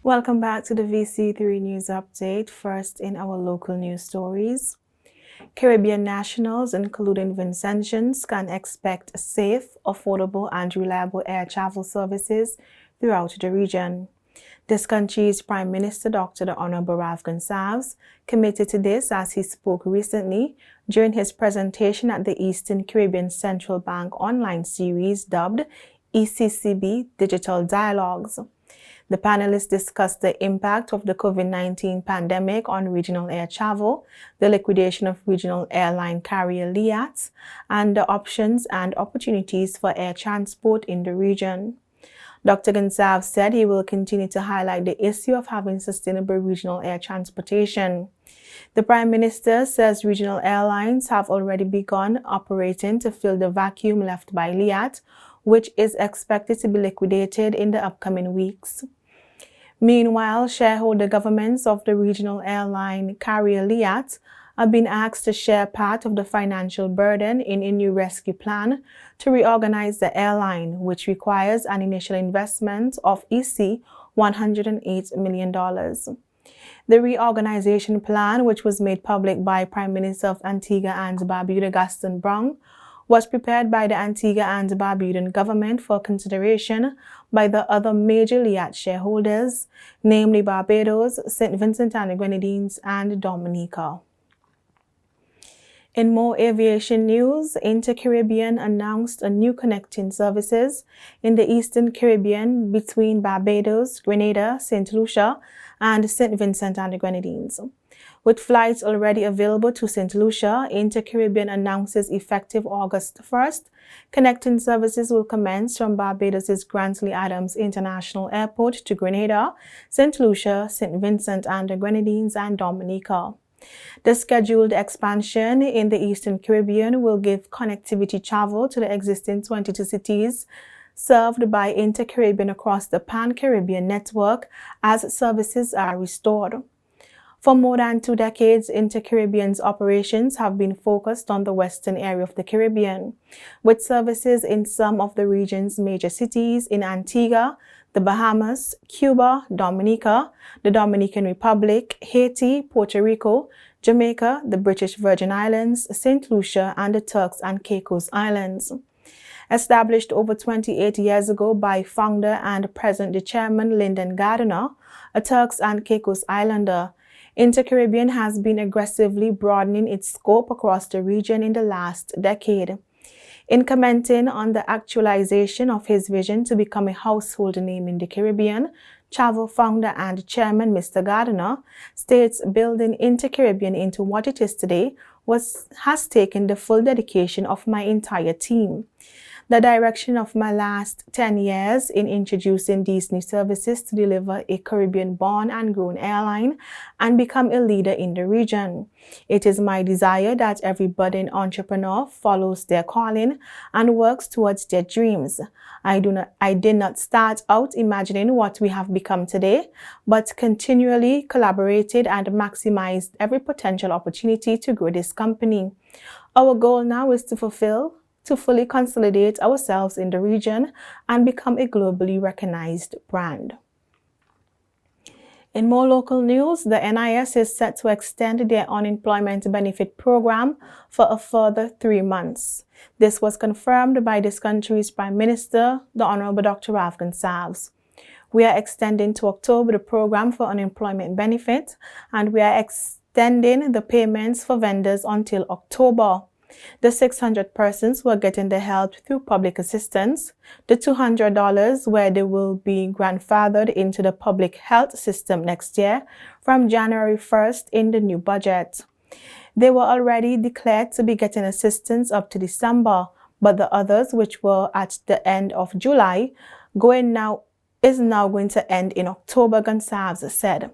Welcome back to the VC3 News Update. First, in our local news stories, Caribbean nationals, including Vincentians, can expect safe, affordable, and reliable air travel services throughout the region. This country's Prime Minister, Dr. The Honorable Ralph Gonsalves, committed to this as he spoke recently during his presentation at the Eastern Caribbean Central Bank online series dubbed ECCB Digital Dialogues. The panelists discussed the impact of the COVID-19 pandemic on regional air travel, the liquidation of regional airline carrier LIATs, and the options and opportunities for air transport in the region. Dr. Gonsalves said he will continue to highlight the issue of having sustainable regional air transportation. The Prime Minister says regional airlines have already begun operating to fill the vacuum left by LIAT, which is expected to be liquidated in the upcoming weeks. Meanwhile, shareholder governments of the regional airline carrier LIAT have been asked to share part of the financial burden in a new rescue plan to reorganize the airline, which requires an initial investment of $108 million. The reorganization plan, which was made public by Prime Minister of Antigua and Barbuda Gaston Browne, was prepared by the Antigua and Barbudan government for consideration by the other major LIAT shareholders, namely Barbados, St. Vincent and the Grenadines, and Dominica. In more aviation news, Inter-Caribbean announced a new connecting services in the Eastern Caribbean between Barbados, Grenada, St. Lucia, and St. Vincent and the Grenadines. With flights already available to St. Lucia, Inter-Caribbean announces effective August 1st, connecting services will commence from Barbados' Grantley Adams International Airport to Grenada, St. Lucia, St. Vincent and the Grenadines, and Dominica. The scheduled expansion in the Eastern Caribbean will give connectivity travel to the existing 22 cities served by Inter-Caribbean across the Pan-Caribbean network as services are restored. For more than 2 decades, Inter-Caribbean's operations have been focused on the western area of the Caribbean, with services in some of the region's major cities in Antigua, the Bahamas, Cuba, Dominica, the Dominican Republic, Haiti, Puerto Rico, Jamaica, the British Virgin Islands, St. Lucia, and the Turks and Caicos Islands. Established over 28 years ago by founder and present chairman Lyndon Gardiner, a Turks and Caicos Islander, Inter-Caribbean has been aggressively broadening its scope across the region in the last decade. In commenting on the actualization of his vision to become a household name in the Caribbean, travel founder and chairman Mr. Gardiner states building Inter-Caribbean into what it is today has taken the full dedication of my entire team. The direction of my last 10 years in introducing these new services to deliver a Caribbean-born and grown airline and become a leader in the region. It is my desire that every budding entrepreneur follows their calling and works towards their dreams. I did not start out imagining what we have become today, but continually collaborated and maximized every potential opportunity to grow this company. Our goal now is to fully consolidate ourselves in the region and become a globally recognized brand. In more local news, the NIS is set to extend their unemployment benefit program for a further 3 months. This was confirmed by this country's Prime Minister, the Honorable Dr. Ralph Gonsalves. We are extending to October the program for unemployment benefit, and we are extending the payments for vendors until October. The 600 persons who are getting the help through public assistance, the $200 where they will be grandfathered into the public health system next year from January 1st in the new budget. They were already declared to be getting assistance up to December, but the others, which were at the end of July, is now going to end in October, Gonsalves said.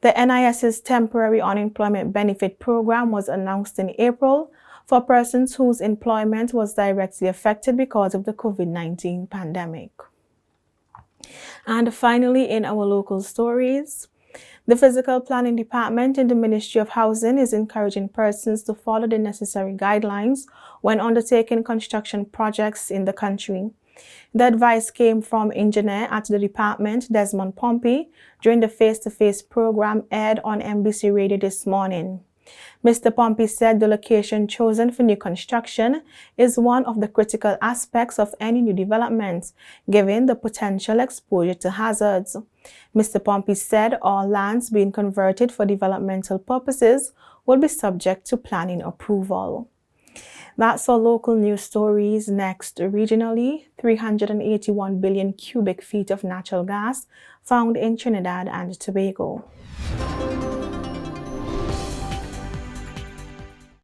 The NIS's temporary unemployment benefit program was announced in April for persons whose employment was directly affected because of the COVID-19 pandemic. And finally, in our local stories, the Physical Planning Department in the Ministry of Housing is encouraging persons to follow the necessary guidelines when undertaking construction projects in the country. The advice came from engineer at the department, Desmond Pompey, during the face-to-face program aired on NBC Radio this morning. Mr. Pompey said the location chosen for new construction is one of the critical aspects of any new development, given the potential exposure to hazards. Mr. Pompey said all lands being converted for developmental purposes will be subject to planning approval. That's all local news stories. Next, regionally, 381 billion cubic feet of natural gas found in Trinidad and Tobago.